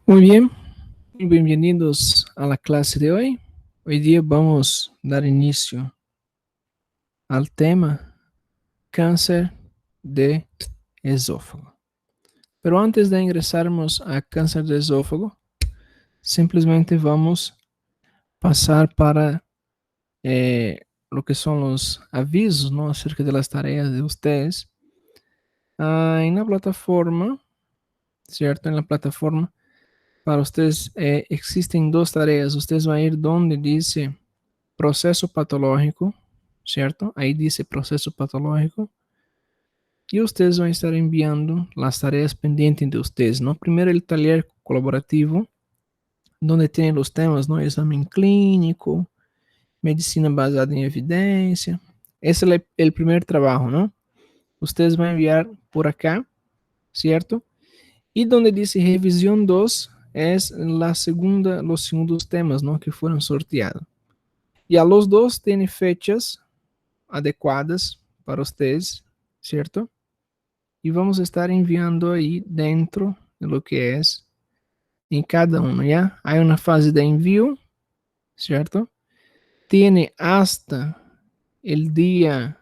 Muy bien, bienvenidos a la clase de hoy. Hoy día vamos a dar inicio al tema cáncer de esófago. Pero antes de ingresarnos a cáncer de esófago, simplemente vamos a pasar para lo que son los avisos, ¿no? Acerca de las tareas de ustedes. En la plataforma, ¿cierto? En la plataforma, para ustedes existen dos tareas. Ustedes van a ir donde dice proceso patológico, ¿cierto? Ahí dice proceso patológico. Y ustedes van a estar enviando las tareas pendientes de ustedes, ¿no? Primero el taller colaborativo, donde tienen los temas, ¿no? Examen clínico, medicina basada en evidencia. Ese es el primer trabajo, ¿no? Ustedes van a enviar por acá, ¿cierto? Y donde dice revisión 2 es los segundos temas, ¿no? Que fueron sorteados. Y a los dos tienen fechas adequadas para ustedes, ¿cierto? Y vamos a estar enviando ahí dentro de lo que es en cada uno, ¿ya? Hay una fase de envío, ¿cierto? Tiene hasta el día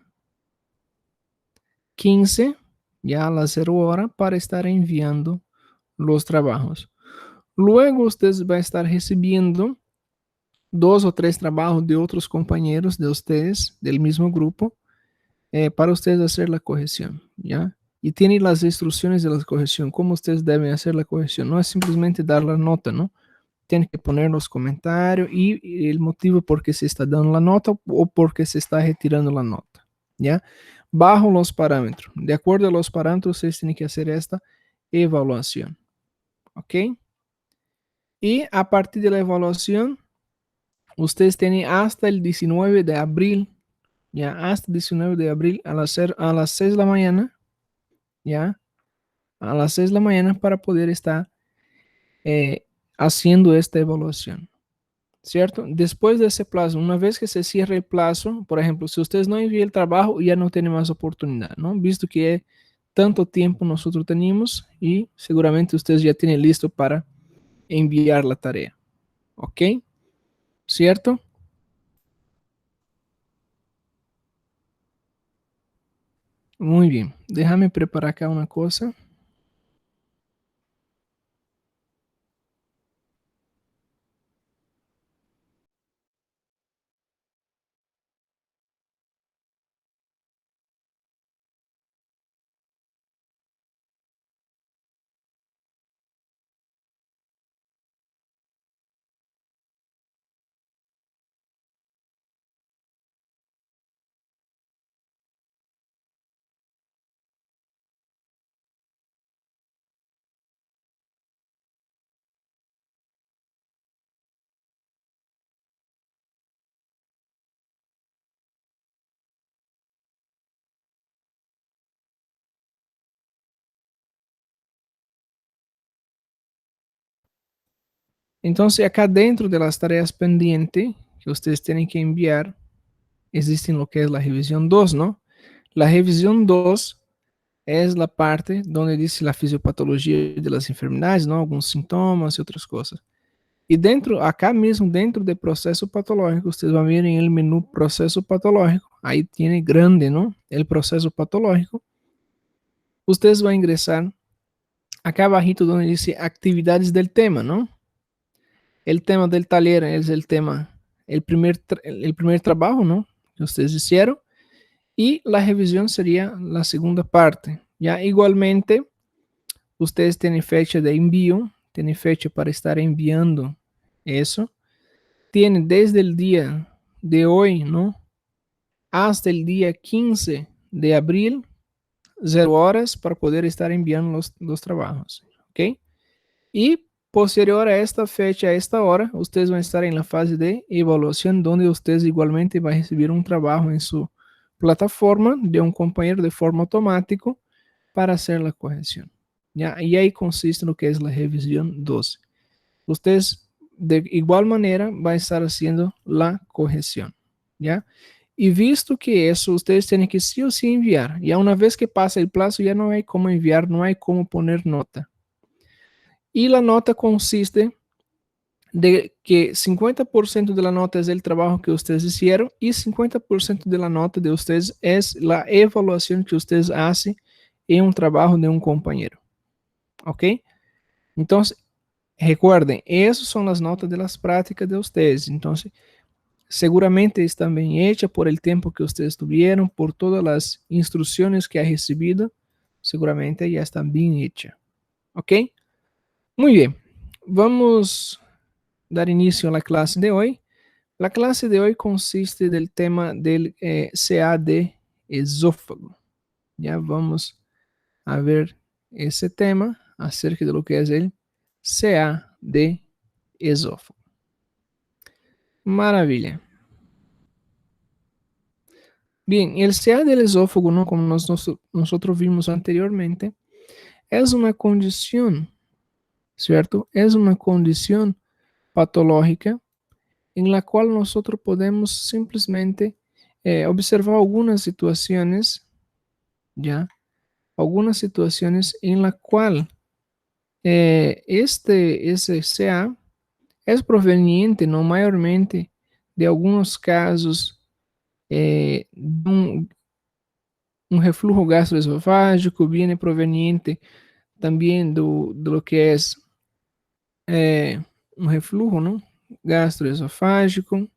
15, ya a las 0 hora, para estar enviando los trabajos. Luego ustedes van a estar recibiendo 2 o 3 trabajos de otros compañeros de ustedes, del mismo grupo, para ustedes hacer la corrección, ¿ya? Y tiene las instrucciones de la corrección, cómo ustedes deben hacer la corrección. No es simplemente dar la nota, ¿no? Tienen que poner los comentarios y el motivo por qué se está dando la nota o por qué se está retirando la nota, ¿ya? Bajo los parámetros. De acuerdo a los parámetros, ustedes tienen que hacer esta evaluación, ¿ok? Y a partir de la evaluación, ustedes tienen hasta el 19 de abril, ya hasta el 19 de abril a las 6 de la mañana, ya a las 6 de la mañana para poder estar eh, haciendo esta evaluación, ¿cierto? Después de ese plazo, una vez que se cierre el plazo, por ejemplo, si ustedes no envían el trabajo, ya no tienen más oportunidad, ¿no? Visto que tanto tiempo nosotros tenemos y seguramente ustedes ya tienen listo para enviar la tarea, ¿ok? ¿Cierto? Muy bien, déjame preparar acá una cosa. Entonces, acá dentro de las tareas pendientes que ustedes tienen que enviar, existe lo que es la revisión 2, ¿no? La revisión 2 es la parte donde dice la fisiopatología de las enfermedades, ¿no? Algunos síntomas y otras cosas. Y dentro, acá mismo, dentro del proceso patológico, ustedes van a ver en el menú proceso patológico, ahí tiene grande, ¿no? El proceso patológico. Ustedes van a ingresar acá abajito donde dice actividades del tema, ¿no? El tema del taller es el tema, el primer trabajo, ¿no? Que ustedes hicieron. Y la revisión sería la segunda parte. Ya igualmente, ustedes tienen fecha de envío, tienen fecha para estar enviando eso. Tienen desde el día de hoy, ¿no? Hasta el día 15 de abril, 0 horas, para poder estar enviando los trabajos. ¿Ok? Y posterior a esta fecha, a esta hora, ustedes van a estar en la fase de evaluación, donde ustedes igualmente van a recibir un trabajo en su plataforma de un compañero de forma automática para hacer la corrección. ¿Ya? Y ahí consiste en lo que es la revisión 12. Ustedes de igual manera van a estar haciendo la corrección. ¿Ya? Y visto que eso, ustedes tienen que sí o sí enviar. Ya una vez que pasa el plazo, ya no hay cómo enviar, no hay cómo poner nota. Y la nota consiste de que 50% de la nota es el trabajo que ustedes hicieron y 50% de la nota de ustedes es la evaluación que ustedes hacen en un trabajo de un compañero. ¿Ok? Entonces, recuerden, esas son las notas de las prácticas de ustedes. Entonces, seguramente están bien hechas por el tiempo que ustedes tuvieron, por todas las instrucciones que ha recibido. Seguramente ya están bien hechas. ¿Ok? Muy bien. Vamos a dar inicio a la clase de hoy. La clase de hoy consiste del tema del CA de esófago. Ya vamos a ver ese tema acerca de lo que es el CA de esófago. Maravilha. Bien, el CA del esófago, ¿no? Como nosotros vimos anteriormente, es una condición, ¿cierto? Es una condición patológica en la cual nosotros podemos simplemente observar algunas situaciones, ¿ya? Algunas situaciones en la cual ese CA es proveniente, no mayormente, de algunos casos de un reflujo gastroesofágico, viene proveniente también de lo que es un reflujo, ¿no? Gastroesofágico,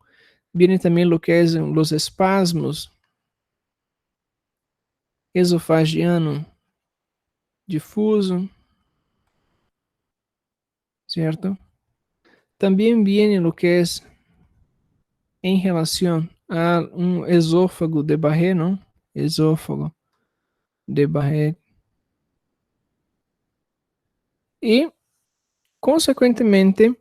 viene también lo que es los espasmos esofagiano difuso, ¿cierto? También viene lo que es en relación a un esófago de Barré, ¿no? Esófago de Barré. Y, consecuentemente,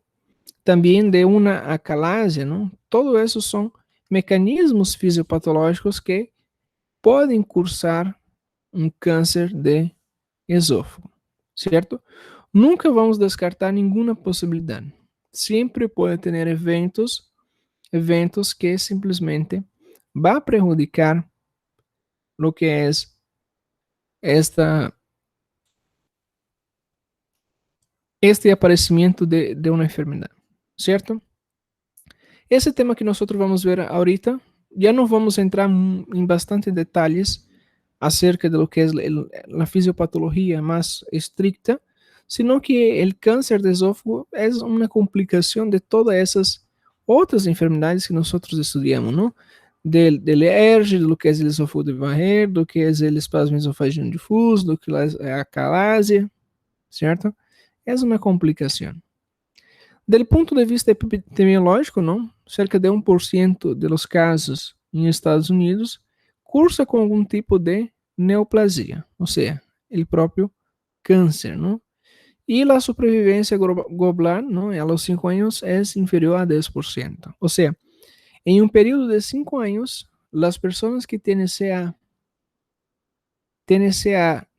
también de una acalasia, ¿no? Todo eso son mecanismos fisiopatológicos que pueden cursar um câncer de esófago, ¿cierto? Nunca vamos descartar nenhuma possibilidade. Sempre pode ter eventos que simplesmente va a perjudicar lo que es esta, este aparecimiento de una enfermedad, ¿cierto? Esse tema que nós vamos ver ahorita, já não vamos entrar em bastante detalhes acerca de lo que es la fisiopatología más estricta, sino que el cáncer de esófago es una complicación de todas esas otras enfermedades que nosotros estudiamos, ¿no? Del ERG, de lo que es el esófago de Barré, do que es el espasmo esofagiano difuso, do que es a acalasia, ¿cierto? Es una complicación. Del ponto de vista epidemiológico, não, cerca de 1% de los casos em Estados Unidos cursa com algum tipo de neoplasia, ou seja, o próprio câncer, não? E a sobrevivência global, não, a los 5 anos é inferior a 10%. Ou seja, em um período de 5 anos, as pessoas que têm CA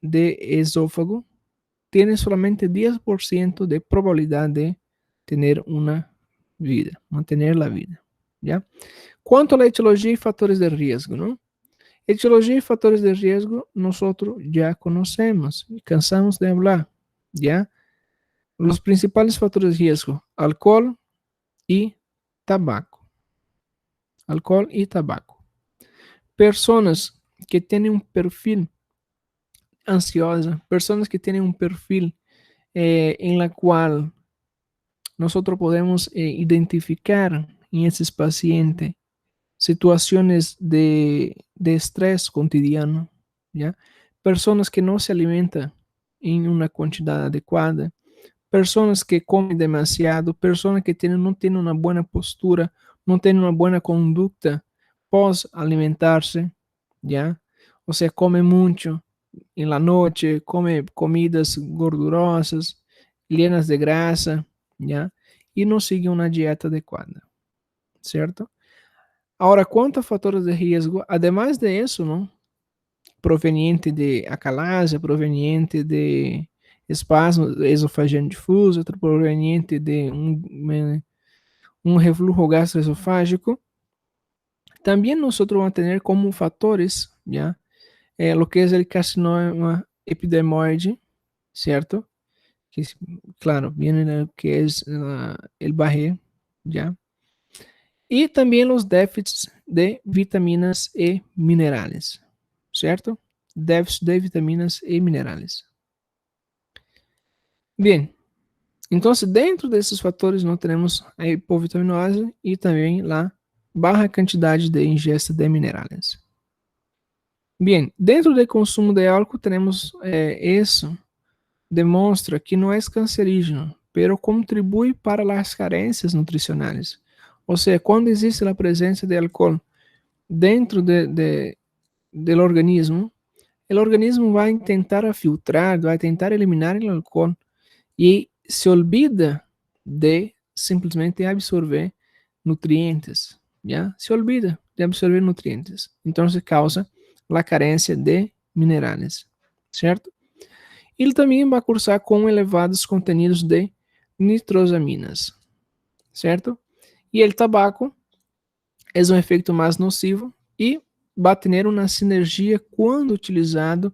de esófago têm solamente 10% de probabilidade de ter uma vida, mantener la vida, ¿ya? Quanto a la etiología y factores de riesgo, ¿no? Etiología y factores de riesgo nosotros ya conocemos y cansamos de hablar, ¿ya? Los principales factores de riesgo, alcohol y tabaco. Alcohol y tabaco. Personas que tienen un perfil ansiosa, personas que tienen un perfil en la cual nosotros podemos identificar en esos pacientes situaciones de estrés cotidiano, ¿ya? Personas que no se alimentan en una cantidad adecuada, personas que comen demasiado, personas que no tienen una buena postura, no tienen una buena conducta pos alimentarse, ¿ya? O sea, come mucho en la noche, come comidas gordurosas, llenas de grasa, ¿ya? Y no sigue una dieta adecuada, ¿cierto? Ahora, quanto a fatores de risco, además de isso, não? Proveniente de acalasia, proveniente de espasmo esofagiano difuso, outro proveniente de um reflujo gastroesofágico, também nós vamos ter como fatores, já, lo que é o carcinoma epidermoide, certo? claro, viene lo que es el Baje, ¿ya? Y también los déficits de vitaminas y minerales, ¿cierto? Déficit de vitaminas y minerales. Bien, entonces dentro de esos fatores no tenemos a hipovitaminose y también la baja cantidad de ingesta de minerales. Bien, dentro del consumo de álcool tenemos eso, demonstra que no es cancerígeno, pero contribuye para las carencias nutricionales. O sea, cuando existe la presencia de alcohol dentro del organismo, el organismo va a intentar filtrar, va a intentar eliminar el alcohol y se olvida de simplesmente absorber nutrientes, ¿ya? Se olvida de absorber nutrientes. Entonces causa la carencia de minerales, ¿cierto? Ele também vai cursar com elevados contenidos de nitrosaminas, certo? E o tabaco é um efeito mais nocivo e vai ter uma sinergia quando utilizado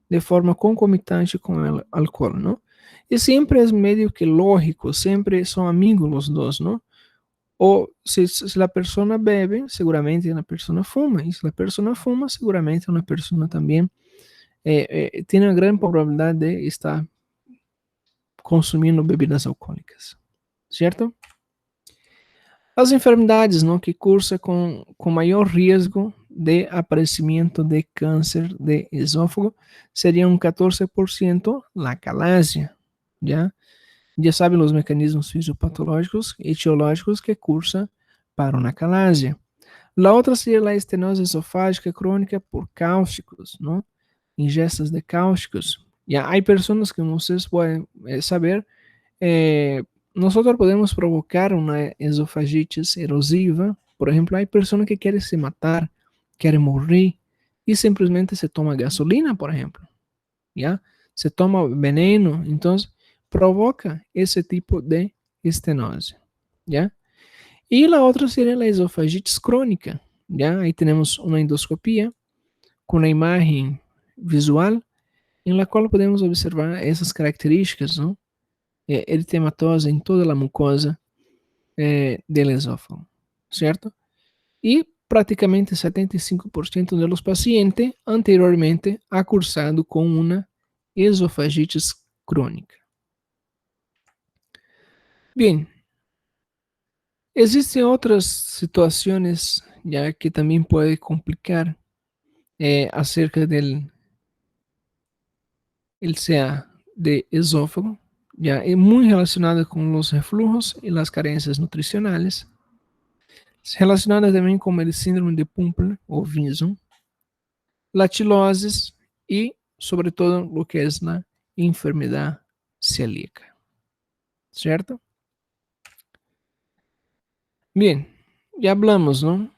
de forma concomitante com o álcool, não? E sempre é meio que lógico, sempre são amigos os dois, não? Ou se a pessoa bebe, seguramente a pessoa fuma, e se a pessoa fuma, seguramente a pessoa também tem uma grande probabilidade de estar consumindo bebidas alcoólicas, certo? As enfermidades não, que cursa com maior risco de aparecimento de câncer de esófago seriam 14% la calásia, já? Já sabe os mecanismos fisiopatológicos e etiológicos que cursa para uma calásia. La outra seria a estenose esofágica crônica por cáusticos, não? Ingestas de cáusticos. Já há pessoas que vocês podem saber, nosotros podemos provocar una esofagitis erosiva. Por ejemplo, hay personas que quieren se matar, quieren morir y simplemente se toma gasolina, por ejemplo, ¿ya? Se toma veneno, entonces provoca ese tipo de estenosis, ¿ya? Y la otra sería la esofagitis crónica, ¿ya? Ahí tenemos una endoscopía con una imagen visual en la cual podemos observar esas características, ¿no? Eritematosa em toda a mucosa del esófago, certo? E praticamente 75% de los pacientes anteriormente ha cursado com uma esofagitis crônica. Bem, existem outras situações já que também pode complicar acerca del el CA de esófago, ya es muy relacionada con los reflujos y las carencias nutricionales, relacionada também com o síndrome de Pumper ou Vinson, lactiloses e, sobretudo, o que é a enfermidade celíaca, certo? Bien, ya hablamos, ¿no?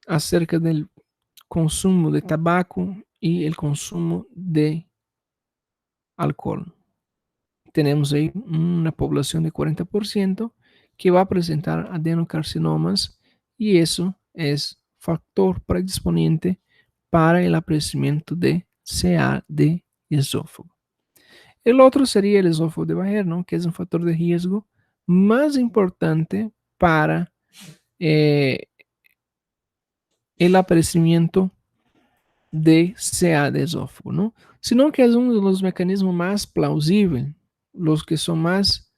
Acerca del consumo de tabaco y el consumo de alcohol. Tenemos ahí una población de 40% que va a presentar adenocarcinomas y eso es factor predisponente para el aparecimiento de CA de esófago. El otro sería el esófago de Barrera, ¿no? Que es un factor de riesgo más importante para el aparecimiento de CA de esófago, ¿no? Sino que es uno de los mecanismos más plausibles, los que son más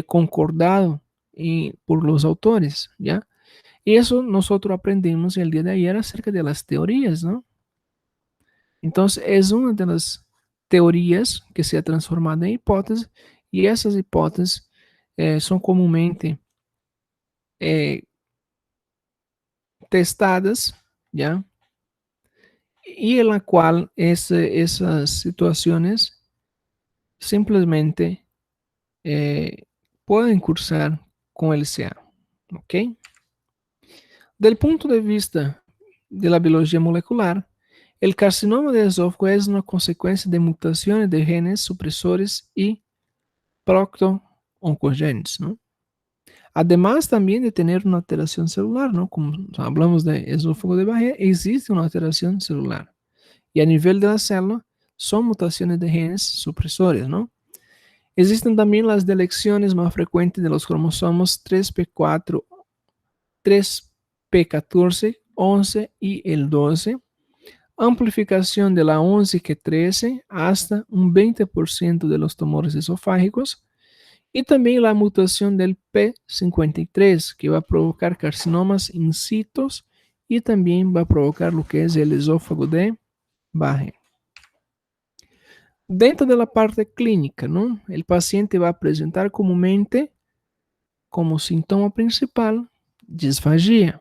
concordados por los autores, ¿ya? Y eso nosotros aprendimos el día de ayer acerca de las teorías, ¿no? Entonces es una de las teorías que se ha transformado en hipótesis y esas hipótesis son comúnmente testadas, ¿ya? Y en la cual esas situaciones simplemente pueden cursar con el CA, ¿ok? Del punto de vista de la biología molecular, el carcinoma de esófago es una consecuencia de mutaciones de genes supresores y procto-oncogenes, ¿no? Además también de tener una alteración celular, ¿no? Como hablamos de esófago de Barrera, existe una alteración celular. Y a nivel de la célula, son mutaciones de genes supresores, ¿no? Existen también las deleciones más frecuentes de los cromosomos 3p4, 3p14, 11 y el 12. Amplificación de la 11 que 13 hasta un 20% de los tumores esofágicos. Y también la mutación del P53, que va a provocar carcinomas in situ y también va a provocar lo que es el esófago de Barré. Dentro de la parte clínica, ¿no? El paciente va a presentar comúnmente como síntoma principal disfagia,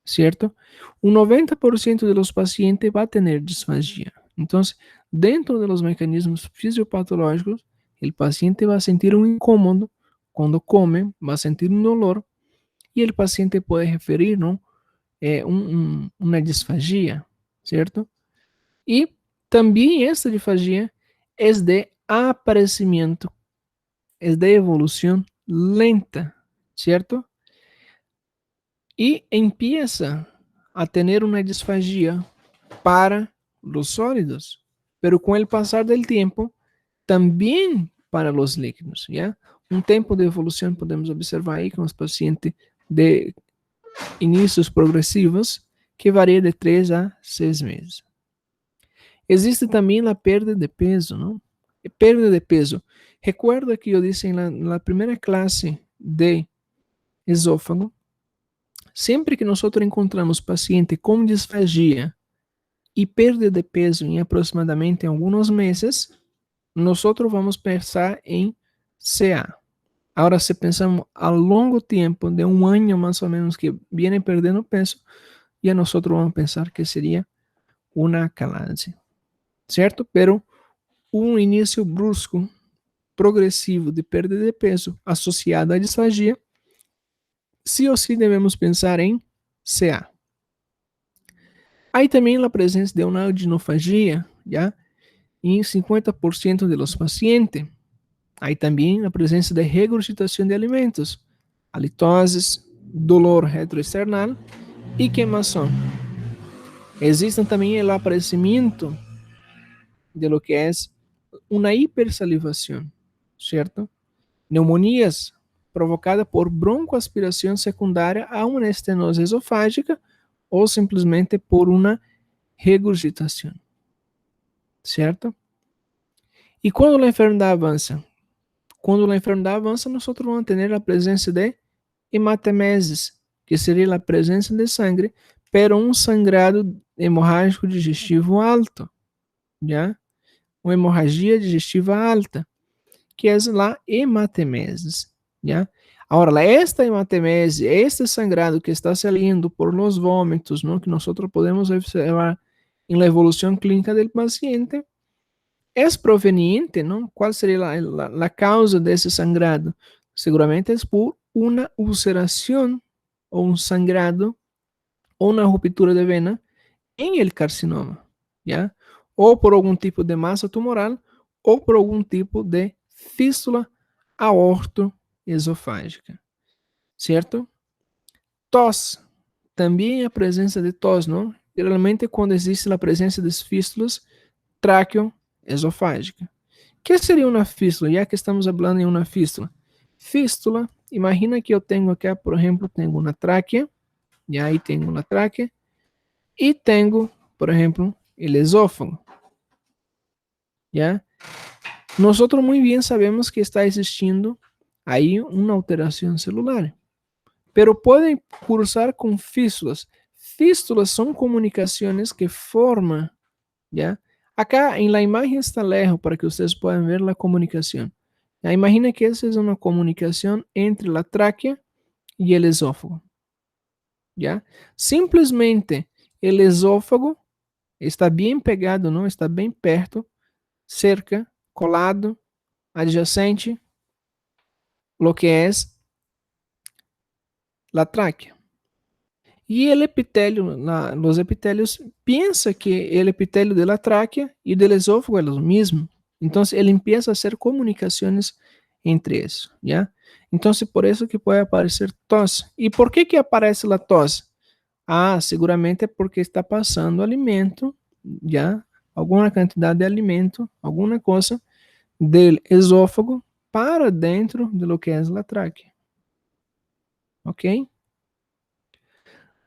¿cierto? Un 90% de los pacientes va a tener disfagia. Entonces, dentro de los mecanismos fisiopatológicos, el paciente va a sentir un incómodo cuando come, va a sentir un dolor y el paciente puede referir, ¿no? Una disfagia, ¿cierto? Y también esta disfagia es de aparecimiento, es de evolución lenta, ¿cierto? Y empieza a tener una disfagia para los sólidos, pero con el pasar del tiempo, también para los líquidos, ¿ya? Un tiempo de evolución podemos observar ahí con los pacientes de inicios progresivos que varía de 3 a 6 meses. Existe também a perda de peso, não? Perda de peso. Recuerda que eu disse na primeira classe de esôfago, sempre que nós encontramos paciente com disfagia e perda de peso em aproximadamente alguns meses, nós vamos pensar em CA. Agora, se pensamos a longo tempo, de um ano mais ou menos, que viene perdendo peso, já nós vamos pensar que seria uma calase, certo? Pero um início brusco, progressivo de perda de peso associado à disfagia, sim ou sim devemos pensar em CA. Aí também a presença de uma adenofagia, já, em 50% de los pacientes. Aí também a presença de regurgitação de alimentos, halitoses, dolor retroesternal e queimação. Existe também o aparecimento de lo que é uma hipersalivação, certo? Pneumonias provocadas por broncoaspiração secundária a uma estenose esofágica ou simplesmente por uma regurgitação, certo? E quando a enfermidade avança? Quando a enfermidade avança, nós vamos ter a presença de hematemeses, que seria a presença de sangue, pero um sangrado hemorrágico digestivo alto, já? Uma hemorragia digestiva alta, que é a hematemesis, ¿ya? Ahora, esta hematemesis, este sangrado que está saliendo por los vómitos, ¿no? Que nosotros podemos observar en la evolución clínica del paciente, es proveniente, ¿no? ¿Cuál sería la causa de ese sangrado? Seguramente es por una ulceración o un sangrado o una ruptura de vena en el carcinoma, ¿ya? O por algún tipo de masa tumoral ou por algum tipo de fístula aortoesofágica, certo? Tos, também a presença de tos, não? Geralmente quando existe a presença de fístulas traqueoesofágica. O que seria uma fístula? Já que estamos falando em uma fístula. Fístula, imagina que eu tenho aqui, por exemplo, tenho uma tráquea, e aí tenho uma tráquea, e tenho, por exemplo, o esófago, já? Nosotros muy bien sabemos que está existindo ahí una alteración celular, pero pueden cursar con fístulas. Fístulas son comunicaciones que forman, ¿ya? Acá en la imagen está lejos para que ustedes puedan ver la comunicación. ¿Ya? Imagina que esa es una comunicación entre la tráquea y el esófago, ¿ya? Simplesmente el esófago está bien pegado, ¿no? Está bien perto, cerca, colado, adyacente lo que es la tráquea. Y el epitelio, los epitelios, piensa que el epitelio de la tráquea y del esófago es lo mismo. Entonces, él empieza a hacer comunicaciones entre eso, ¿ya? Entonces, por eso que puede aparecer tos. ¿Y por qué que aparece la tos? Ah, seguramente porque está pasando alimento, ¿ya? Alguna cantidad de alimento, alguna cosa del esófago para dentro de lo que es la tráquea. ¿Ok?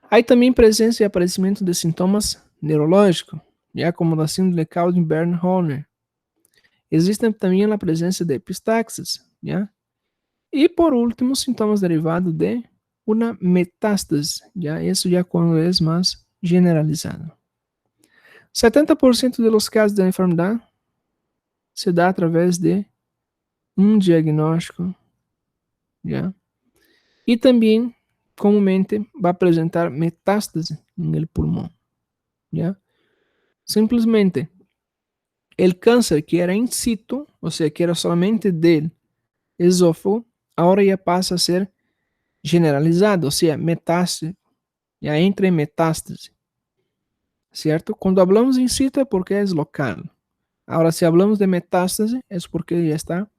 Hay también presencia y aparecimiento de sintomas neurológicos, ya como la síndrome de Clausen-Bernhorner. Existe también la presencia de epistaxis, ¿ya? Y por último, sintomas derivados de una metástasis, ¿ya? Eso ya cuando es más generalizado. 70% de los casos de la enfermedad se da a través de un diagnóstico, ¿ya? Y también, comúnmente, va a presentar metástasis en el pulmón, ¿ya? Simplesmente, el cáncer que era in situ, o sea, que era solamente del esófago, ahora ya pasa a ser generalizado, o sea, metástase, ya entra en metástase, ¿cierto? Cuando hablamos in situ es porque es local. Ahora, si hablamos de metástase, es porque ya está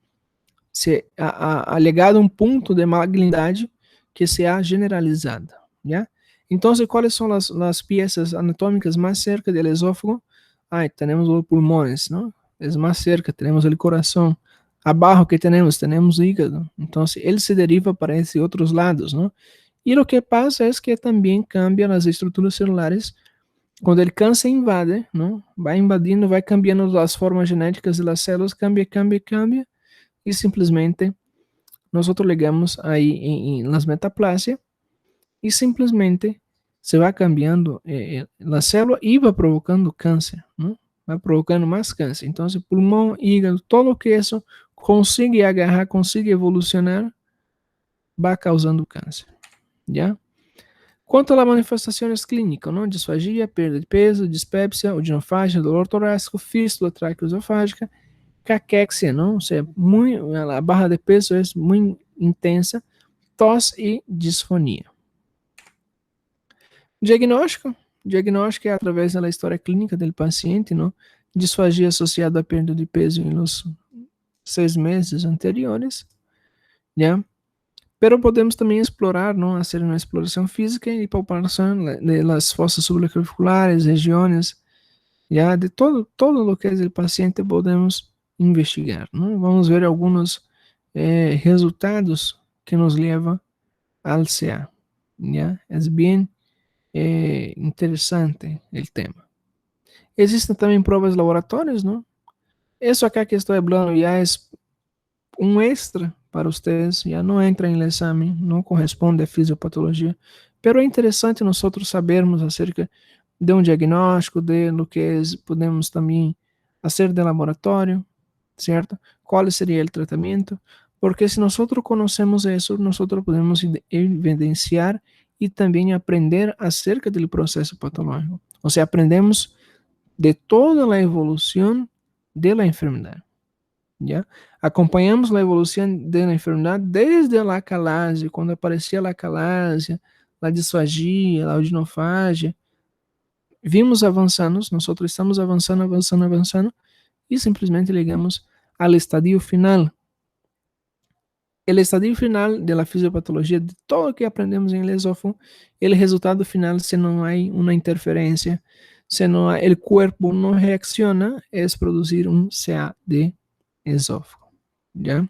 ha legado um ponto de malignidade que se ha generalizado, ¿ya? Entonces, ¿cuáles son las piezas anatómicas más cerca del esófago? Tenemos los pulmones, ¿no? Es más cerca, tenemos el corazón. Abajo que tenemos hígado. Entonces, él se deriva para esses outros lados, ¿no? E o que passa é que também cambia as estruturas celulares quando el câncer invade, ¿no? Vai invadindo, vai cambiando as formas genéticas das células, cambia, e simplesmente nós ligamos aí nas metaplasias e simplesmente se vai cambiando a célula e vai provocando câncer, não? Vai provocando mais câncer. Então, pulmão, hígado, todo o que isso consiga agarrar, consiga evolucionar, vai causando câncer, já? Quanto a manifestações clínicas, não? Disfagia, perda de peso, dispepsia, odinofagia, dolor torácico, fístula traqueoesofágica, caquexia, não? Ou seja, a barra de peso é muito intensa, tosse e disfonia. Diagnóstico. Diagnóstico é através da história clínica do paciente, não? Disfagia associada à perda de peso nos 6 meses anteriores, já? Pero podemos também explorar, não? Fazer uma exploração física e palpação das fossas subclaviculares, regiões, já? De todo o que é o paciente podemos investigar, não? Vamos ver alguns resultados que nos levam ao CA, já? É bem interessante o tema. Existem também provas laboratórias, não? Isso aqui que estou falando já é um extra para vocês, já não entra em exame, não corresponde à fisiopatologia, pero é interessante nós sabermos acerca de um diagnóstico, de lo que podemos também fazer de laboratório, certo? Qual seria o tratamento? Porque se nós conhecemos isso, nós podemos evidenciar e também aprender acerca do processo patológico. Ou seja, aprendemos de toda a evolução da enfermidade. ¿Ya? Acompanhamos a evolução da enfermidade desde a acalásia, quando aparecia a acalásia, a disfagia, a odinofagia. Vimos avançando, nós estamos avançando, e simplesmente chegamos ao estadio final. O estadio final da fisiopatologia, de todo o que aprendemos em esófago, o resultado final, se não há uma interferência, se não há, o corpo não reacciona, é produzir um CA de esófago, ¿ya?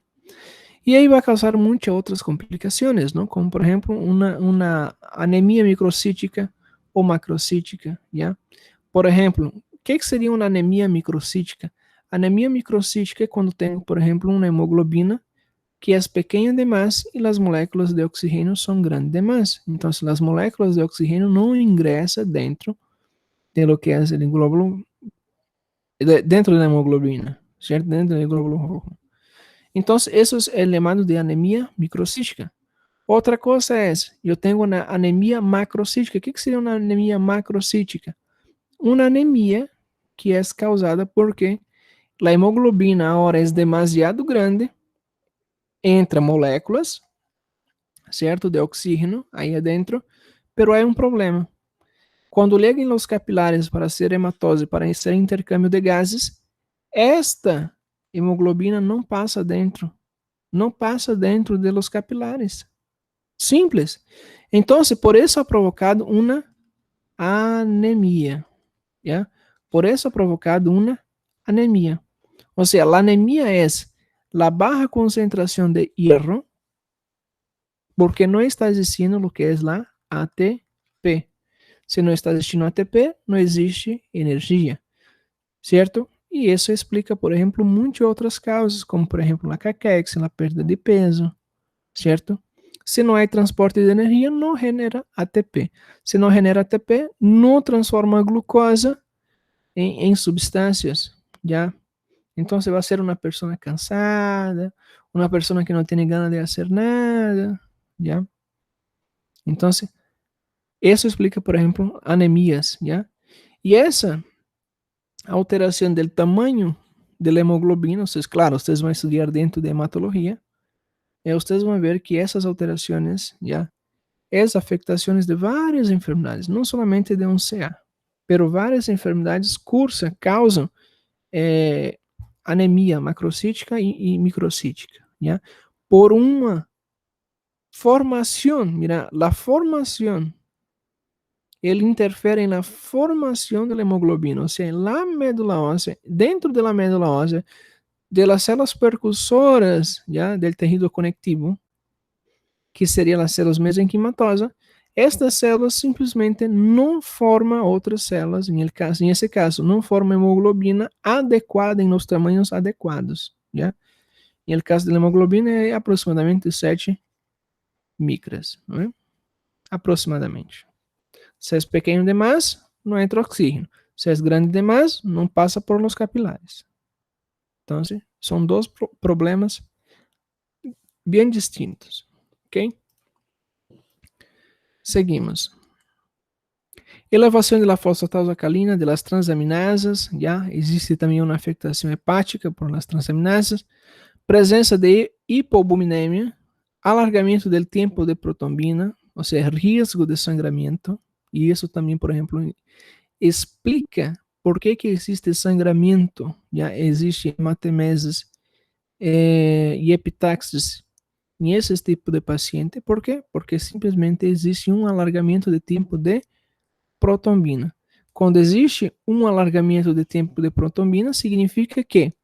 Y ahí va a causar muchas otras complicaciones, ¿no? Como por ejemplo una anemia microcítica o macrocítica, ¿ya? Por ejemplo, ¿qué sería una anemia microcítica? Anemia microcítica es cuando tengo, por ejemplo, una hemoglobina que es pequeña de más y las moléculas de oxígeno son grandes de más. Entonces, las moléculas de oxígeno no ingresan dentro de lo que es el glóbulo, dentro de la hemoglobina, ¿cierto? Dentro del glóbulo rojo. Entonces, eso es el llamado de anemia microcítica. Otra cosa es, yo tengo una anemia macrocítica. ¿Qué sería una anemia macrocítica? Una anemia que es causada porque la hemoglobina ahora es demasiado grande, entra moléculas, ¿cierto? De oxígeno ahí adentro, pero hay un problema. Cuando llegan los capilares para hacer hematose, para hacer intercambio de gases, esta hemoglobina não passa dentro de los capilares. Simples. Então, por isso ha provocado uma anemia, ¿ya? Por isso ha provocado uma anemia. Ou seja, a anemia é la baja concentración de hierro, porque no está existiendo lo que es la ATP. Se não está existindo ATP, não existe energia, certo? E isso explica, por exemplo, muitas outras causas, como, por exemplo, a caquexia, a perda de peso, certo? Se não há transporte de energia, não genera ATP. Se não genera ATP, não transforma a glucosa em substâncias, já? Então você vai ser uma pessoa cansada, uma pessoa que não tem ganas de fazer nada, já? Então, isso explica, por exemplo, anemias, já? E essa alteração do tamanho da hemoglobina, vocês, claro, vocês vão estudar dentro de hematologia, e vocês vão ver que essas alterações, já, as afectações de várias enfermidades, não somente de um CA, pero várias enfermidades cursam, causam anemia macrocítica e microcítica, já, por uma formação, mira, a formação ele interfere na formação da hemoglobina, ou seja, na médula óssea, dentro da médula óssea, das células percussoras, já, do tecido conectivo, que seriam as células mesenquimatosas, estas células simplesmente não formam outras células, nesse caso, não formam hemoglobina adequada em os tamanhos adequados, já? Em el caso da hemoglobina é aproximadamente 7 micras, não é? Aproximadamente. Se é pequeno demais, não entra oxígeno. Se é grande demais, não passa por los capilares. Então, são dois problemas bem distintos, ok? Seguimos. Elevação da fosfatase alcalina de las transaminasas, já existe também uma afectação hepática por las transaminasas, presença de hipoalbuminemia, alargamento do tempo de protombina, ou seja, risco de sangramento, e isso também, por exemplo, explica por que existe sangramento, já existe hematemeses e epitáxis em esse tipo de paciente. Por quê? Porque simplesmente existe um alargamento de tempo de protombina. Quando existe um alargamento de tempo de protombina, significa que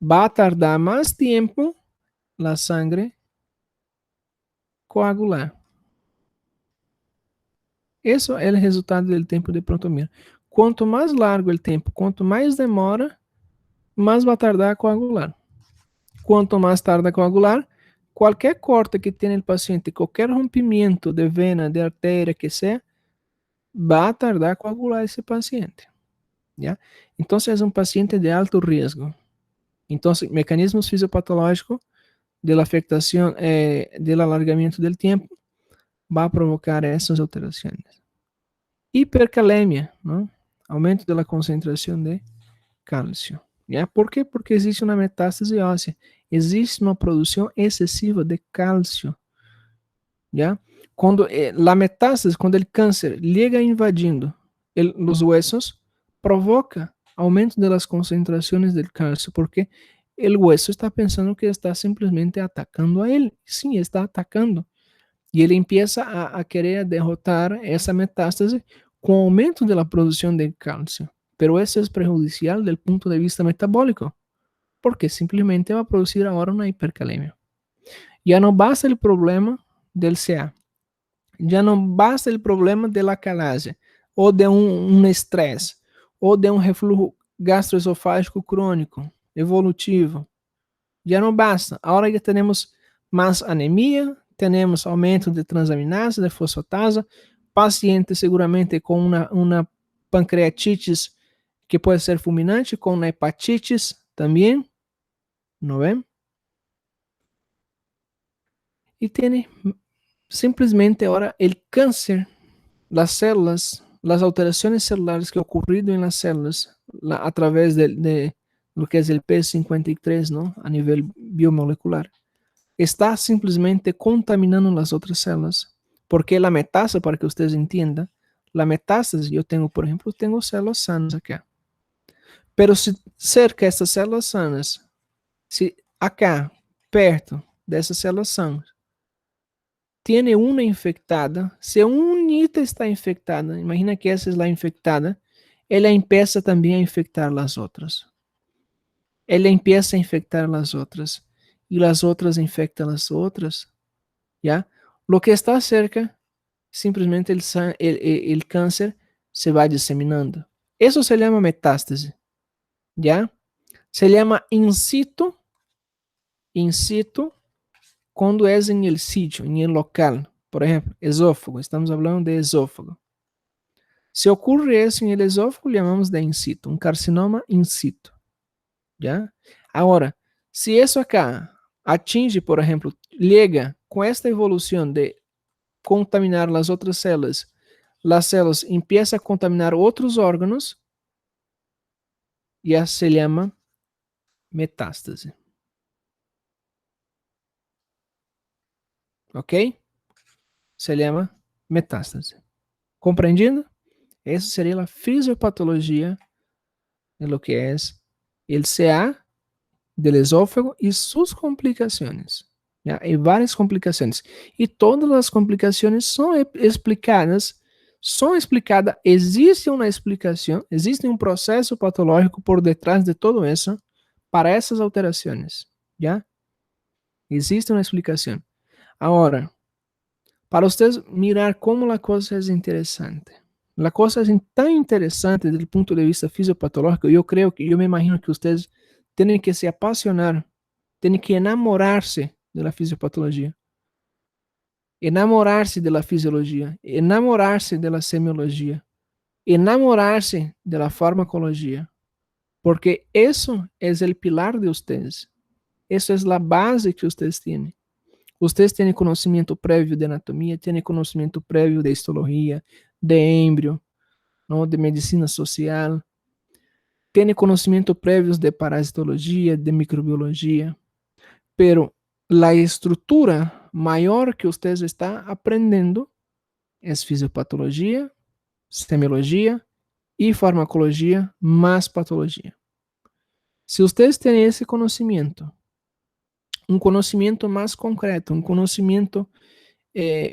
vai tardar mais tempo a sangre coagular. Esse é o resultado do tempo de protombina. Quanto mais largo o tempo, quanto mais demora, mais vai tardar a coagular. Quanto mais tarda a coagular, qualquer corte que tenha o paciente, qualquer rompimento de vena, de artéria, que seja, vai tardar a coagular esse paciente. ¿Ya? Então, é um paciente de alto risco. Então, mecanismos fisiopatológicos de la afectación del alargamiento del tiempo va a provocar essas alterações. Hipercalemia, ¿no? Aumento de la concentración de cálcio. ¿Ya? ¿Por quê? Porque existe uma metástase óssea. Existe uma produção excessiva de cálcio. ¿Ya? Quando a metástase, quando o câncer chega invadindo os huesos, provoca aumento de las concentrações de cálcio, porque o hueso está pensando que está simplesmente atacando a ele. Sim, está atacando. E ele empieza a querer derrotar essa metástase com aumento da produção de cálcio. Pero isso é prejudicial do ponto de vista metabólico, porque simplesmente vai produzir agora uma hipercalemia. Já não basta o problema del CA, já não basta o problema de la calase, ou de um estresse, ou de um refluxo gastroesofágico crônico, evolutivo. Já não basta. Agora já temos mais anemia, temos aumento de transaminase, de fosfatase, paciente seguramente com uma pancreatites que pode ser fulminante, com uma hepatites também, não é? E tem simplesmente agora o câncer, as células, as alterações celulares que ocorrido nas células através de lo que é o P53, não? A nível biomolecular, está simplesmente contaminando as outras células. Porque a metástase, para que vocês entendam, a metástase, eu tenho, por exemplo, tenho células sanas aqui. Pero se cerca essas células sanas, se acá, perto dessas células sanas, tem uma infectada, se unita está infectada, imagina que essa está infectada, ela empieza também a infectar as outras. Ela empieza a infectar as outras. y las otras infectan a las otras, ¿ya? Lo que está cerca, simplemente el cáncer se va diseminando. Eso se llama metástase, ¿ya? Se llama in situ, quando é em el sitio, em el local. Por exemplo, esófago, estamos falando de esófago. Se ocorre isso em el esófago, chamamos de in situ, um carcinoma in situ, ¿ya? Agora, se isso acá atinge, por exemplo, liga com esta evolução de contaminar as células empieza a contaminar outros órgãos, já se chama metástase. ¿Ok? Se llama metástase. ¿Comprendiendo? Essa seria a fisiopatologia de lo que é el CA del esófago e suas complicações. ¿Ya? Hay várias complicações. E todas as complicações são explicadas, existe uma explicação, existe um processo patológico por detrás de todo isso para essas alterações. ¿Ya? Existe uma explicação. Agora, para vocês mirar como a coisa é interessante. A coisa é tão interessante desde o ponto de vista fisiopatológico, eu me imagino que vocês têm que se apaixonar, têm que enamorar-se da fisiopatologia, enamorar-se da fisiologia, enamorar-se da semiologia, enamorar-se da farmacologia, porque isso é o pilar de vocês, isso é a base que vocês têm. Vocês têm conhecimento prévio de anatomia, têm conhecimento prévio de histologia, de embrio, não, de medicina social, têm conhecimento prévios de parasitologia, de microbiologia, pero a estrutura maior que vocês estão aprendendo é fisiopatologia, semiologia e farmacologia mais patologia. Se vocês têm esse conhecimento, um conhecimento mais concreto, um conhecimento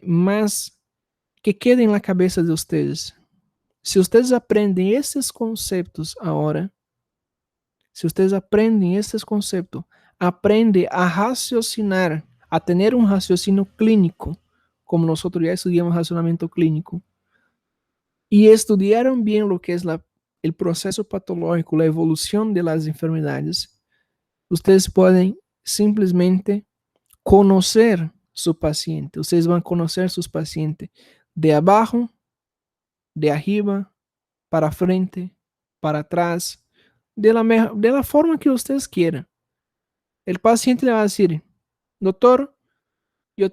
mais que quede na cabeça de vocês. Se vocês aprendem esses conceitos agora, se vocês aprendem esses conceitos, aprende a raciocinar, a ter um raciocínio clínico, como nós já estudamos racionamento clínico, e estudaram bem o que é o processo patológico, a evolução das enfermidades, vocês podem simplesmente conhecer seu paciente. Vocês vão conhecer seus pacientes de abaixo, de arriba, para frente, para trás, de la forma que vocês queiram. O paciente le vai dizer, doutor, eu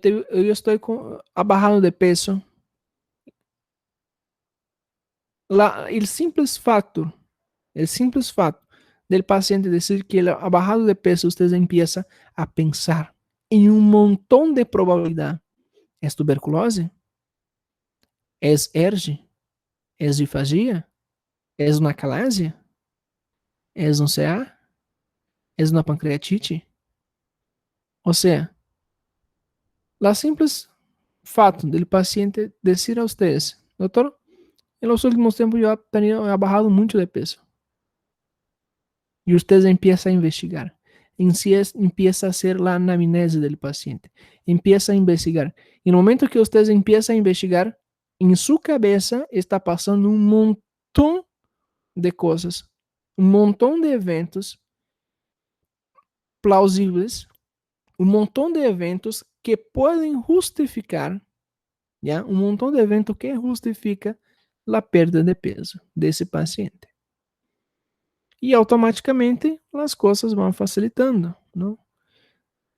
estou abajado de peso. El simples fato del paciente dizer que ele ha bajado de peso, usted empieza a pensar em um montão de probabilidade. É tuberculose? É ERG? É disfagia? É uma calásia? É um CA? É uma pancreatite? Ou seja, o simples fato do paciente dizer a vocês, doutor, em los últimos tempos eu he bajado muito de peso. E vocês empiezan a investigar. Empieza a hacer la anamnese del paciente. Empieza a investigar. E no momento que vocês empiezan a investigar, em sua cabeça está passando um montão de coisas, um montão de eventos plausíveis, um montão de eventos que podem justificar, já, um montão de eventos que justifica a perda de peso desse paciente. E automaticamente as coisas vão facilitando, não?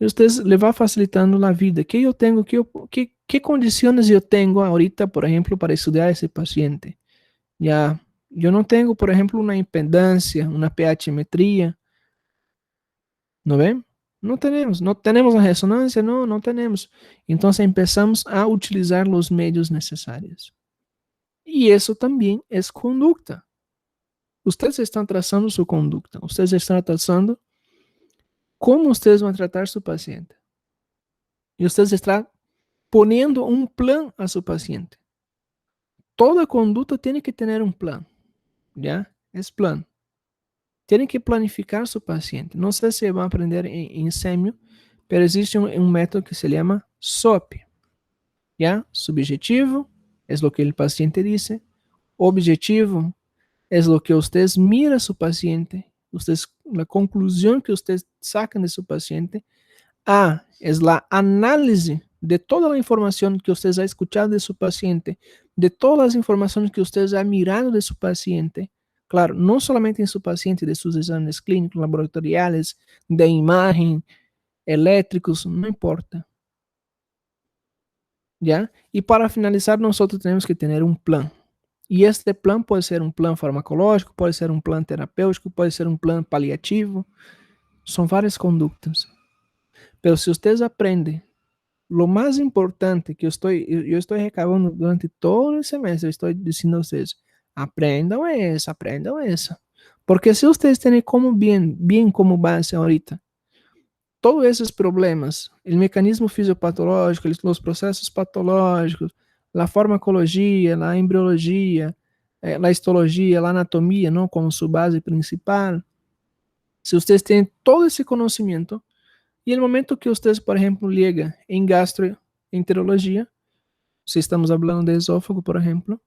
E vocês levar facilitando a vida. Que eu tenho, que condições eu tenho ahorita, por exemplo, para estudar esse paciente? Já, eu não tenho, por exemplo, uma impedância, uma pH-metria, não é? Não temos a ressonância, não temos. Então, começamos a utilizar os meios necessários. E isso também é conduta. Vocês estão traçando sua conduta. Vocês estão traçando como vocês vão tratar seu paciente. E vocês estão ponendo um plano a seu paciente. Toda conduta tem que ter um plano. Já? É plano. Tem que planificar seu paciente. Não sei se vão aprender em SEMIO, pero existe un método que se llama SOP, ¿ya? Subjetivo es lo que el paciente dice, objetivo es lo que ustedes miran a su paciente, ustedes, la conclusión que ustedes sacan de su paciente. A es la análisis de toda la información que ustedes han escuchado de su paciente, de todas las informaciones que ustedes han mirado de su paciente. Claro, no solamente en su paciente, de sus exámenes clínicos, laboratoriales, de imagen, eléctricos, no importa. ¿Ya? Y para finalizar, nosotros tenemos que tener un plan. Y este plan puede ser un plan farmacológico, puede ser un plan terapêutico, puede ser un plan paliativo. Son varias conductas. Pero si ustedes aprenden, lo más importante que yo estoy recabando durante todo el semestre, estoy diciendo a ustedes, aprendan eso. Porque si ustedes tienen como bien como base ahorita, todos esses problemas, o mecanismo fisiopatológico, os processos patológicos, a farmacologia, a embriologia, a histologia, a anatomia, não, como sua base principal. Se vocês têm todo esse conhecimento, e no momento que vocês, por exemplo, ligam em gastroenterologia, se estamos falando de esófago, por exemplo,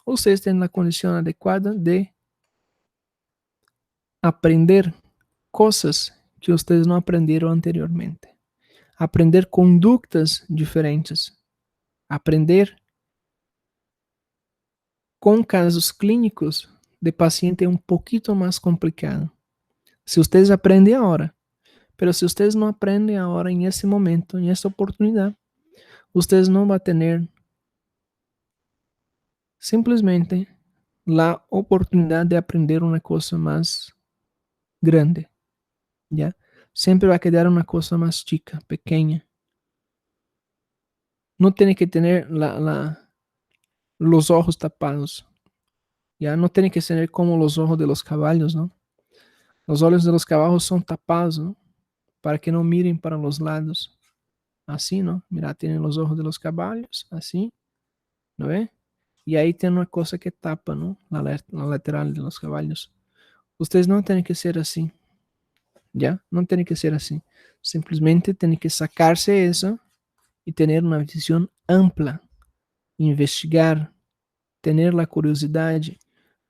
vocês têm a condição adequada de aprender coisas que vocês não aprenderam anteriormente. Aprender conductas diferentes, aprender com casos clínicos de paciente é um pouquinho mais complicado. Se vocês aprendem agora, pero se vocês não aprendem agora, em esse momento, em essa oportunidade, vocês não vão ter simplesmente a oportunidade de aprender uma coisa mais grande, ¿ya? Sempre vai quedar uma coisa mais chica, pequena. Não tem que ter los ojos tapados. Ya no tiene que ser como los ojos de los caballos, ¿no? Los olhos de los caballos son tapados, ¿no? Para que no miren para los lados. Así, ¿no? Mira, tienen los ojos de los caballos, así, ¿no ve? Y ahí tiene una cosa que tapa, ¿no? La lateral de los caballos. Ustedes no tienen que ser así, ¿ya? No tienen que ser así. Simplemente tienen que sacarse eso y tener una visión amplia, investigar, tener la curiosidad,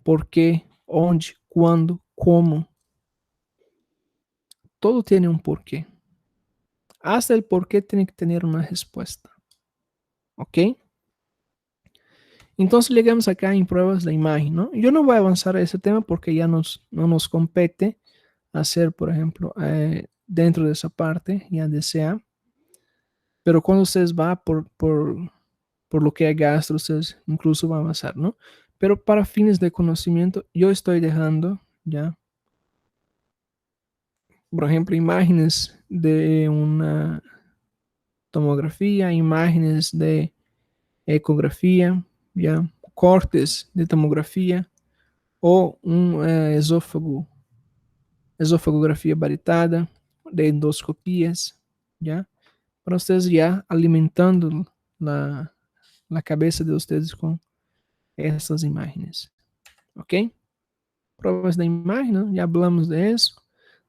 por qué, onde, cuándo, cómo. Todo tiene un porqué. Hasta el porqué tiene que tener una respuesta. ¿Ok? Entonces llegamos acá en pruebas de imagen, ¿no? Yo no voy a avanzar a ese tema porque ya no nos compete hacer, por ejemplo, dentro de esa parte, ya desea. Pero cuando ustedes van por lo que es gastro, ustedes incluso van a avanzar, ¿no? Pero para fines de conocimiento, yo estoy dejando ya, por ejemplo, imágenes de una tomografía, imágenes de ecografía, ya, cortes de tomografía o un esofagografía baritada, de endoscopias, ya, para ustedes ya alimentando la cabeza de ustedes con essas imágenes, ¿ok? Pruebas de imagen, ¿no? Ya hablamos de eso,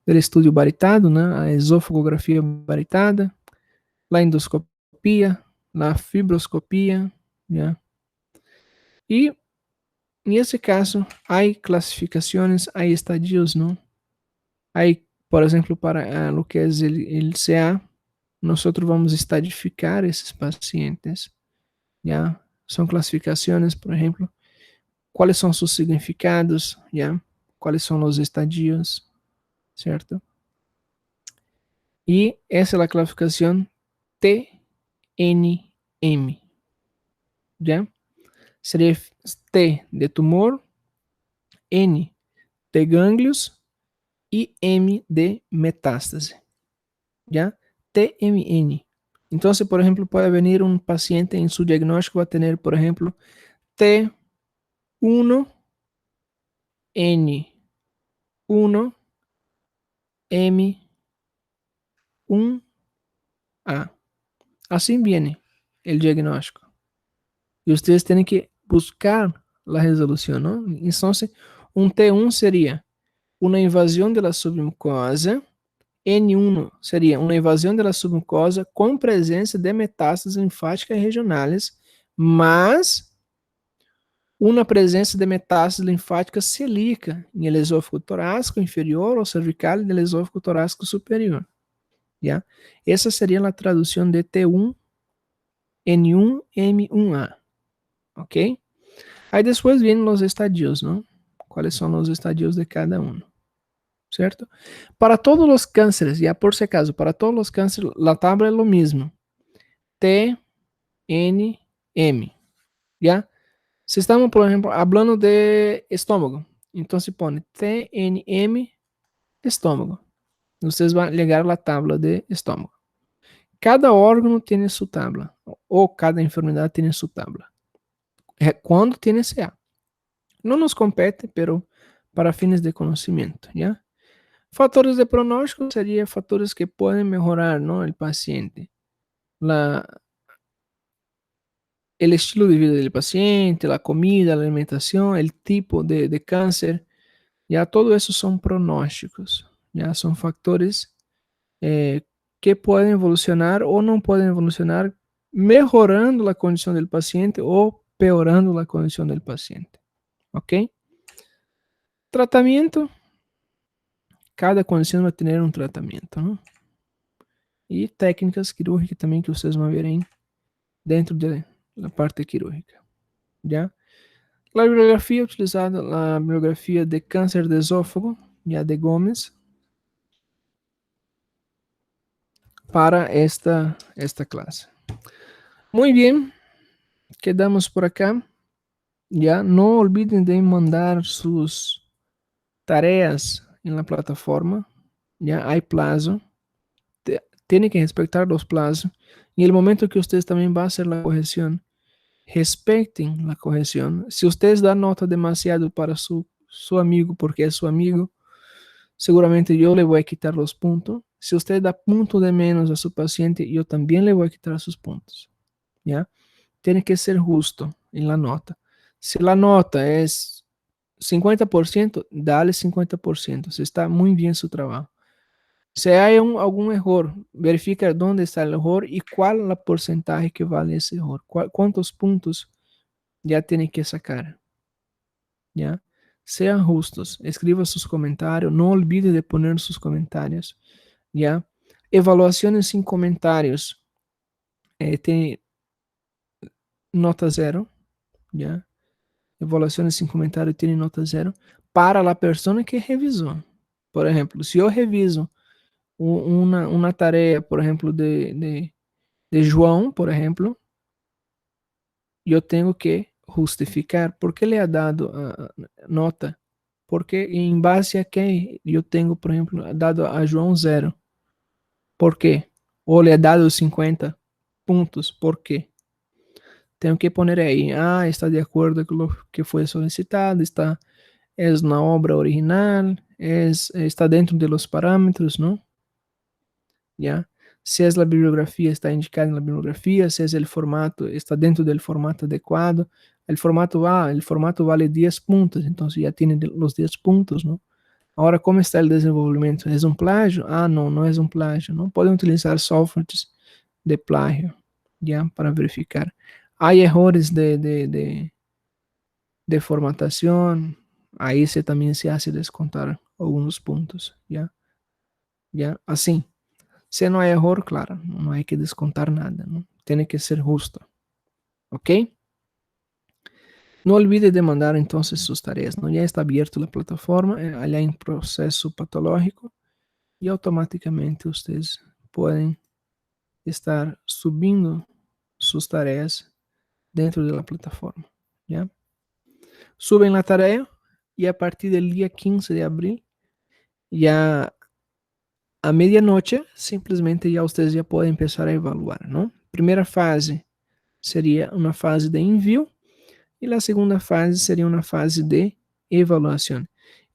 del estudio baritado, ¿no? A esofagografía baritada, la endoscopia, la fibroscopia, ¿ya? Y en ese caso hay clasificaciones, hay estadios, ¿no? Hay, por ejemplo, para lo que es el CA, nosotros vamos a estadificar esos pacientes, ¿ya? Son clasificaciones, por ejemplo, cuáles son sus significados, ¿ya? Cuáles son los estadios, ¿cierto? Y esa es la clasificación TNM, ¿ya? Sería T de tumor, N de ganglios y M de metástase, ¿ya? TMN. Entonces, por ejemplo, puede venir un paciente en su diagnóstico va a tener, por ejemplo, T1, N1, M1A. Así viene el diagnóstico. Y ustedes tienen que buscar la resolución, ¿no? Entonces, un T1 sería una invasión de la submucosa N1 seria uma invasão da submucosa com presença de metástases linfáticas regionais, mas uma presença de metástase linfática celíaca em esôfago torácico inferior ou cervical e esôfago torácico superior. ¿Ya? Essa seria a tradução de T1, N1, M1A. Ok? Aí depois vêm os estadios, não? Quais são os estadios de cada um, certo? Para todos os cânceres, já por si acaso, para todos os cânceres, a tabla é o mesmo. T, N, M. Já? Se estamos, por exemplo, falando de estômago, então se põe TNM estômago. Vocês vão ligar a tabla de estômago. Cada órgão tem sua tabla, ou cada enfermidade tem sua tabla. Quando tem CA. Não nos compete, pero para fines de conhecimento, ¿ya? Fatores de pronóstico seriam fatores que podem melhorar, ¿no? El paciente. El estilo de vida del paciente, la comida, la alimentación, el tipo de cáncer, ya todo eso son pronósticos, ya son factores que pueden evolucionar o no pueden evolucionar mejorando la condición del paciente o peorando la condición del paciente. ¿Ok? Tratamiento. Cada condición va a tener un tratamiento, ¿no? Y técnicas quirúrgicas también que ustedes van a ver dentro de la parte quirúrgica, ¿ya? La bibliografía utilizada, la bibliografía de cáncer de esófago, ya de Gómez, para esta clase. Muy bien, quedamos por acá. Ya no olviden de mandar sus tareas en la plataforma. Ya hay plazo. Tienen que respetar los plazos. Y el momento que ustedes también van a hacer la corrección, respeten la corrección. Si ustedes dan nota demasiado para su amigo porque es su amigo, seguramente yo le voy a quitar los puntos. Si usted da punto de menos a su paciente, yo también le voy a quitar sus puntos. ¿Ya? Tiene que ser justo en la nota. Si la nota es 50%, dale 50%. Si está muy bien su trabajo. Si hay algún error, verifica dónde está el error y cuál es el porcentaje que vale ese error. Cuántos puntos ya tiene que sacar. ¿Ya? Sean justos, escriba sus comentarios, no olvide de poner sus comentarios, ¿ya? Evaluaciones sin comentarios, tiene nota 0, ¿ya? Evaluaciones sin comentarios tiene nota 0 para la persona que revisó. Por ejemplo, si yo reviso una tarea, por ejemplo, de João, por ejemplo, yo tengo que justificar por qué le ha dado nota. Porque em base a quem eu tenho, por exemplo, dado a João 0. Por quê? Ou le he dado 50 pontos. Por quê? Tenho que poner aí, está de acordo com o que foi solicitado, está na obra original, está dentro de los parâmetros, não? ¿Ya? Si es la bibliografía, está indicada en la bibliografía, si es el formato, está dentro del formato adecuado. El formato vale 10 puntos, entonces ya tiene los 10 puntos, ¿no? Ahora, ¿cómo está el desenvolvimiento? ¿Es un plagio? No, no es un plagio, ¿no? Pueden utilizar softwares de plagio, ¿ya? Para verificar. Hay errores de formatación, ahí también se hace descontar algunos puntos, ¿ya? ¿Ya? Así. Si no hay error, claro, no hay que descontar nada, ¿no? Tiene que ser justo. ¿Ok? No olvide de mandar entonces sus tareas, ¿no? Ya está abierta la plataforma, allá en proceso patológico, y automáticamente ustedes pueden estar subiendo sus tareas dentro de la plataforma, ¿ya? Suben la tarea y a partir del día 15 de abril, ya a medianoche, simplesmente já ustedes já podem começar a evaluar, não? Primeira fase seria uma fase de envio e a segunda fase seria uma fase de evaluação.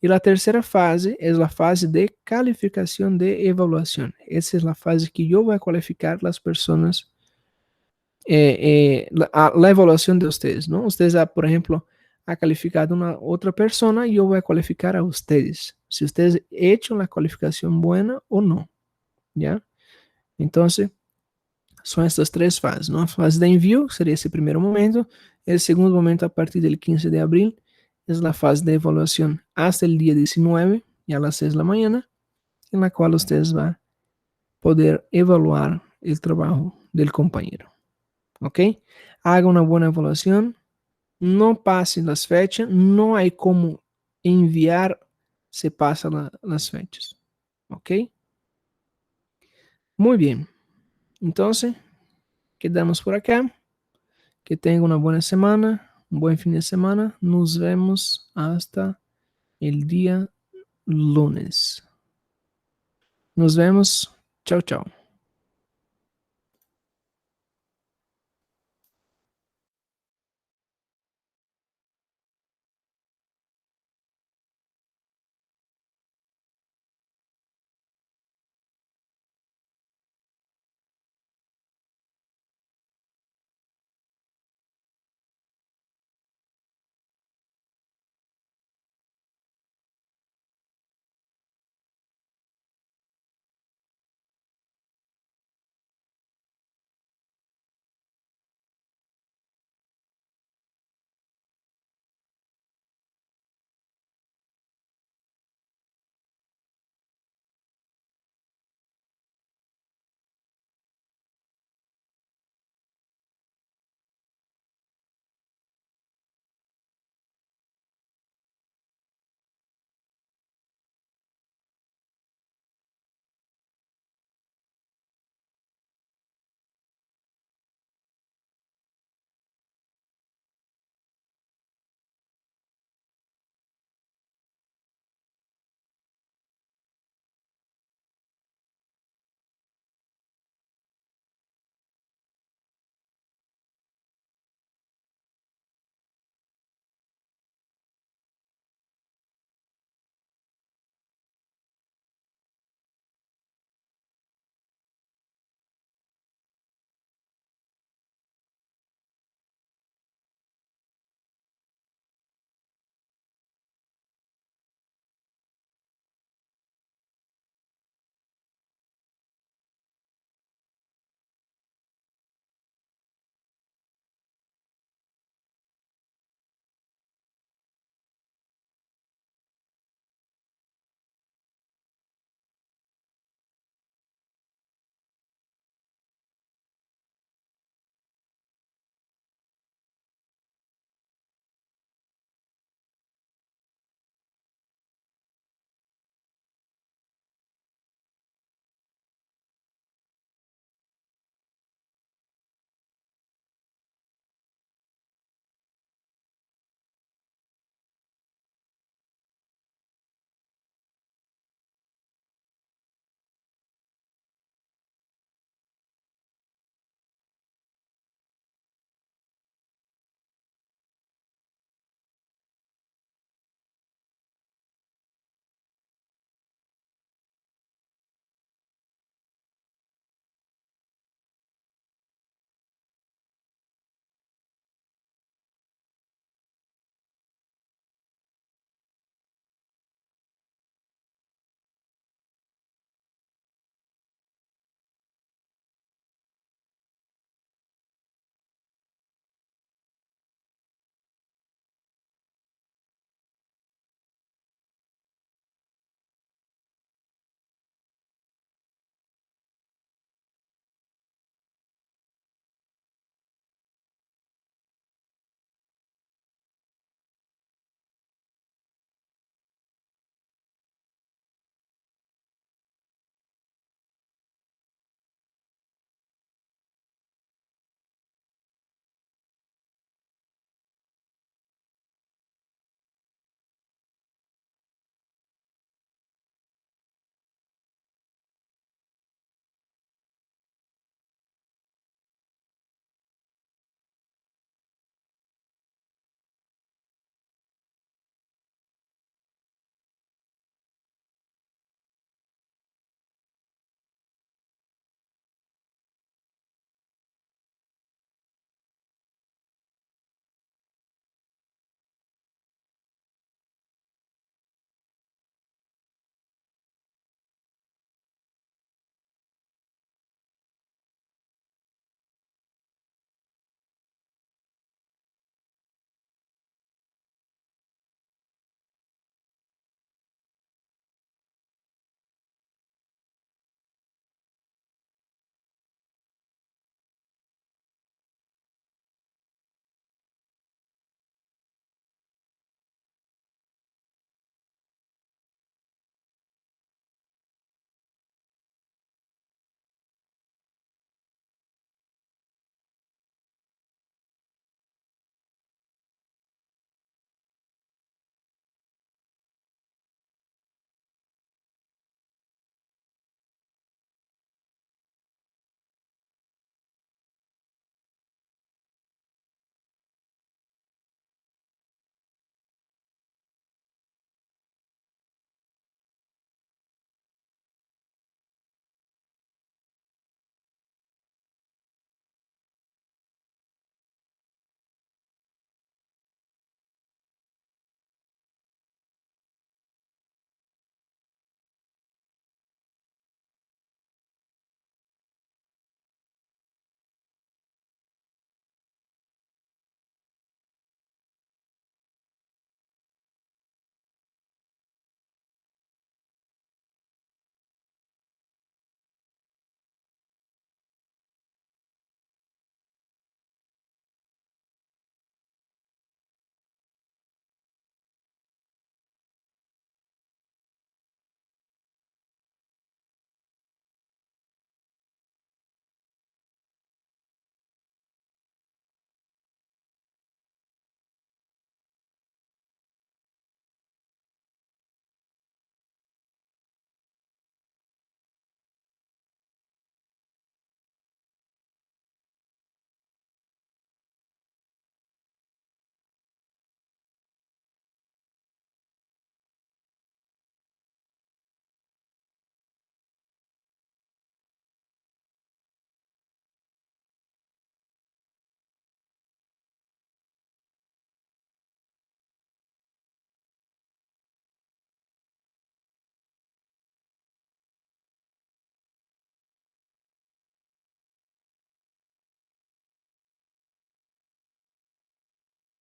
E a terceira fase é a fase de calificação de evaluação. Essa é a fase que eu vou qualificar as pessoas, a evaluação de vocês, não? Vocês, por exemplo, ha calificado uma outra pessoa e eu vou qualificar a vocês. Se vocês echam a qualificação buena ou não. ¿ya? Entonces, son estas tres fases, ¿no? Fase de envío sería ese primer momento. El segundo momento, a partir del 15 de abril, es la fase de evaluación hasta el día 19 y a las 6 de la mañana, en la cual ustedes van a poder evaluar el trabajo del compañero. ¿Ok? Haga una buena evaluación, no pasen las fechas, no hay como enviar se pasa las fechas. ¿Ok? Muy bien. Entonces, quedamos por acá. Que tenga una buena semana, un buen fin de semana. Nos vemos hasta el día lunes. Nos vemos. Chao, chao.